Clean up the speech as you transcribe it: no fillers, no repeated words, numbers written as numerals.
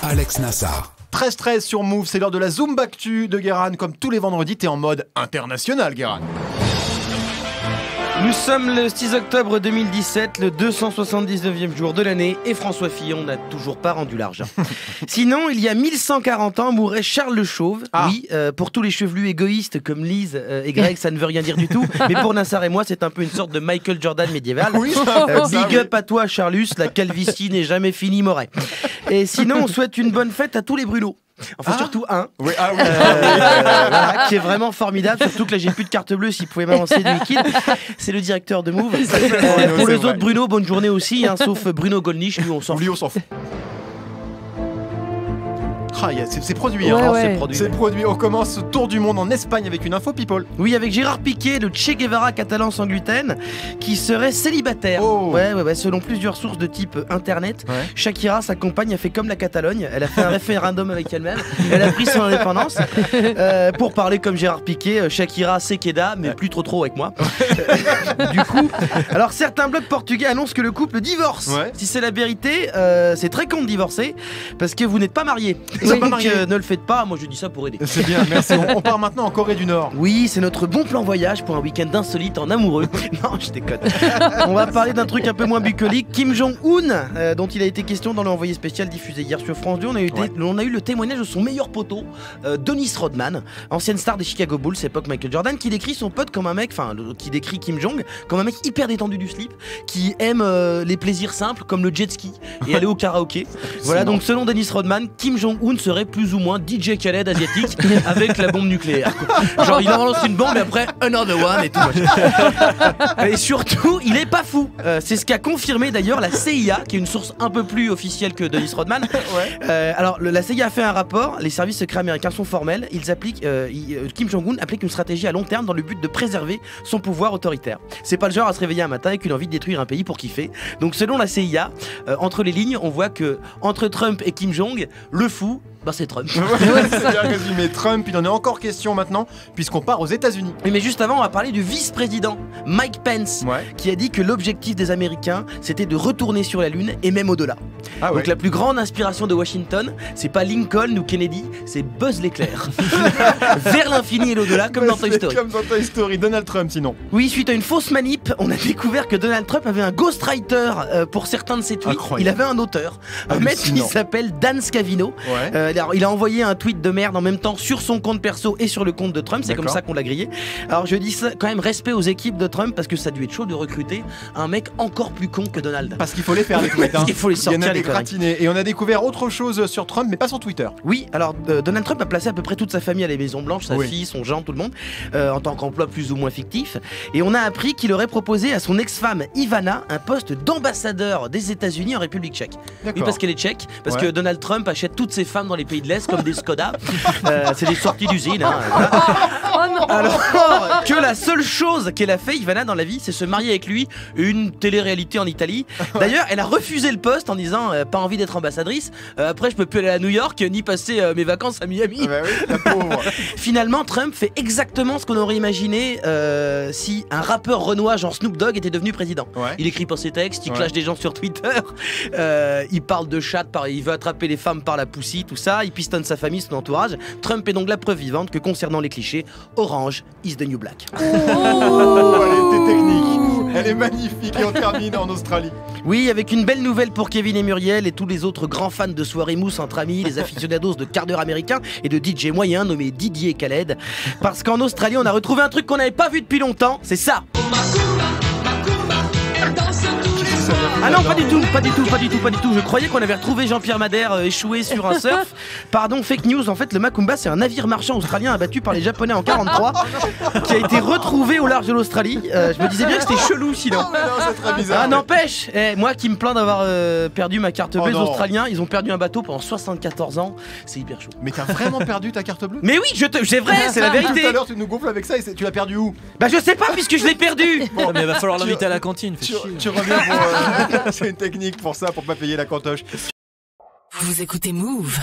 Alex Nassar. 13-13 sur Move, c'est l'heure de la Zoombactu de Guéran. Comme tous les vendredis, t'es en mode international, Guéran. Nous sommes le 6 octobre 2017, le 279e jour de l'année, et François Fillon n'a toujours pas rendu l'argent. Sinon, il y a 1140 ans, mourait Charles le Chauve. Ah. Oui, pour tous les chevelus égoïstes comme Lise et Greg, ça ne veut rien dire du tout. Mais pour Nassar et moi, c'est un peu une sorte de Michael Jordan médiéval. Oui, big up à toi, Charlus, la calvitie n'est jamais finie, Moret. Et sinon, on souhaite une bonne fête à tous les Bruno. Enfin, surtout un, oui, voilà, qui est vraiment formidable. Surtout que là, j'ai plus de carte bleue s'il pouvait m'avancer du liquide. C'est le directeur de Move. Pour les autres, Bruno, bonne journée aussi, hein, sauf Bruno Gollnisch, lui, on s'en fout. Ah, c'est produit, hein. Ouais. C'est produit. On commence ce tour du monde en Espagne avec une info people. Oui, avec Gérard Piqué, le Che Guevara catalan sans gluten, qui serait célibataire. Oh. Ouais. Selon plusieurs sources de type internet, Shakira, sa compagne, a fait comme la Catalogne. Elle a fait un référendum avec elle-même. Elle a pris son indépendance. Pour parler comme Gérard Piqué, Shakira, c'est Queda, mais plus trop avec moi. Du coup, alors certains blogs portugais annoncent que le couple divorce. Si c'est la vérité, c'est très con de divorcer parce que vous n'êtes pas mariés. Donc ne le faites pas, moi je dis ça pour aider. C'est bien, merci. On part maintenant en Corée du Nord. Oui, c'est notre bon plan voyage pour un week-end insolite en amoureux. Non, je déconne. On va parler d'un truc un peu moins bucolique. Kim Jong-un, dont il a été question dans l'envoyé spécial diffusé hier sur France 2. On a eu le témoignage de son meilleur poteau, Dennis Rodman, ancienne star des Chicago Bulls, époque Michael Jordan, qui décrit son pote comme un mec, qui décrit Kim Jong comme un mec hyper détendu du slip, qui aime les plaisirs simples comme le jet ski et aller au karaoké. Voilà, donc selon Dennis Rodman, Kim Jong-un serait plus ou moins DJ Khaled asiatique avec la bombe nucléaire. Genre il balance une bombe et après another one et tout. Et surtout, il est pas fou. C'est ce qu'a confirmé d'ailleurs la CIA, qui est une source un peu plus officielle que Dennis Rodman. Alors la CIA a fait un rapport. Les services secrets américains sont formels. Ils appliquent, Kim Jong-un applique une stratégie à long terme dans le but de préserver son pouvoir autoritaire. C'est pas le genre à se réveiller un matin avec une envie de détruire un pays pour kiffer. Donc selon la CIA, entre les lignes, on voit que entre Trump et Kim Jong, le fou, c'est Trump. C'est bien résumé. Trump, il en est encore question maintenant, puisqu'on part aux États-Unis. Mais juste avant, on va parler du vice-président Mike Pence, qui a dit que l'objectif des Américains, c'était de retourner sur la Lune et même au-delà. Donc la plus grande inspiration de Washington, c'est pas Lincoln ou Kennedy, c'est Buzz l'éclair. Vers l'infini et l'au-delà, comme dans Toy Story. Comme dans Toy Story, Donald Trump sinon. Oui, suite à une fausse manip, on a découvert que Donald Trump avait un ghostwriter pour certains de ses tweets. Incroyable. Il avait un auteur, un mec qui s'appelle Dan Scavino. Alors, il a envoyé un tweet de merde en même temps sur son compte perso et sur le compte de Trump, c'est comme ça qu'on l'a grillé. Alors je dis ça, quand même respect aux équipes de Trump, parce que ça a dû être chaud de recruter un mec encore plus con que Donald. Parce qu'il faut les faire les tweets, il faut les sortir, il y en a des gratinés. Et on a découvert autre chose sur Trump, mais pas sur Twitter. Oui, alors Donald Trump a placé à peu près toute sa famille à la Maison Blanche, sa fille, son gendre, tout le monde, en tant qu'emploi plus ou moins fictif. Et on a appris qu'il aurait proposé à son ex-femme Ivana un poste d'ambassadeur des États-Unis en République tchèque. Oui, parce qu'elle est tchèque, parce que Donald Trump achète toutes ses femmes dans les pays de l'Est comme des Skoda. C'est des sorties d'usine. Voilà. Alors que la seule chose qu'elle a fait, Ivana, dans la vie, c'est se marier avec lui, une télé-réalité en Italie. D'ailleurs, elle a refusé le poste en disant pas envie d'être ambassadrice. Après, je peux plus aller à New York ni passer mes vacances à Miami. La pauvre. Finalement, Trump fait exactement ce qu'on aurait imaginé si un rappeur renois genre Snoop Dogg était devenu président. Il écrit pas ses textes, il clash des gens sur Twitter, il parle de chat, il veut attraper les femmes par la poussie, tout ça, il pistonne sa famille, son entourage. Trump est donc la preuve vivante que concernant les clichés, Orange is the new black. Elle était technique, elle est magnifique. Et on termine en Australie. Oui, avec une belle nouvelle pour Kevin et Muriel et tous les autres grands fans de soirée mousse entre amis, les aficionados de quart d'heure américain et de DJ moyen nommé Didier Khaled. Parce qu'en Australie, on a retrouvé un truc qu'on n'avait pas vu depuis longtemps, c'est ça. Ah non, pas du tout. Je croyais qu'on avait retrouvé Jean-Pierre Madère échoué sur un surf. Pardon, fake news. En fait, le Macumba, c'est un navire marchand australien abattu par les Japonais en 43 qui a été retrouvé au large de l'Australie. Je me disais bien que c'était chelou sinon. Non, c'est très bizarre. Ah, n'empêche, moi qui me plains d'avoir perdu ma carte bleue, les Australiens, ils ont perdu un bateau pendant 74 ans. C'est hyper chaud. Mais t'as vraiment perdu ta carte bleue? Mais oui, c'est vrai, c'est la vérité. Tout à l'heure, tu nous gonfles avec ça et tu l'as perdu où? Bah, je sais pas puisque je l'ai perdu. Bon, mais il va falloir l'inviter à la cantine. Tu reviens pour. C'est une technique pour ça, pour pas payer la cantoche. Vous écoutez Move.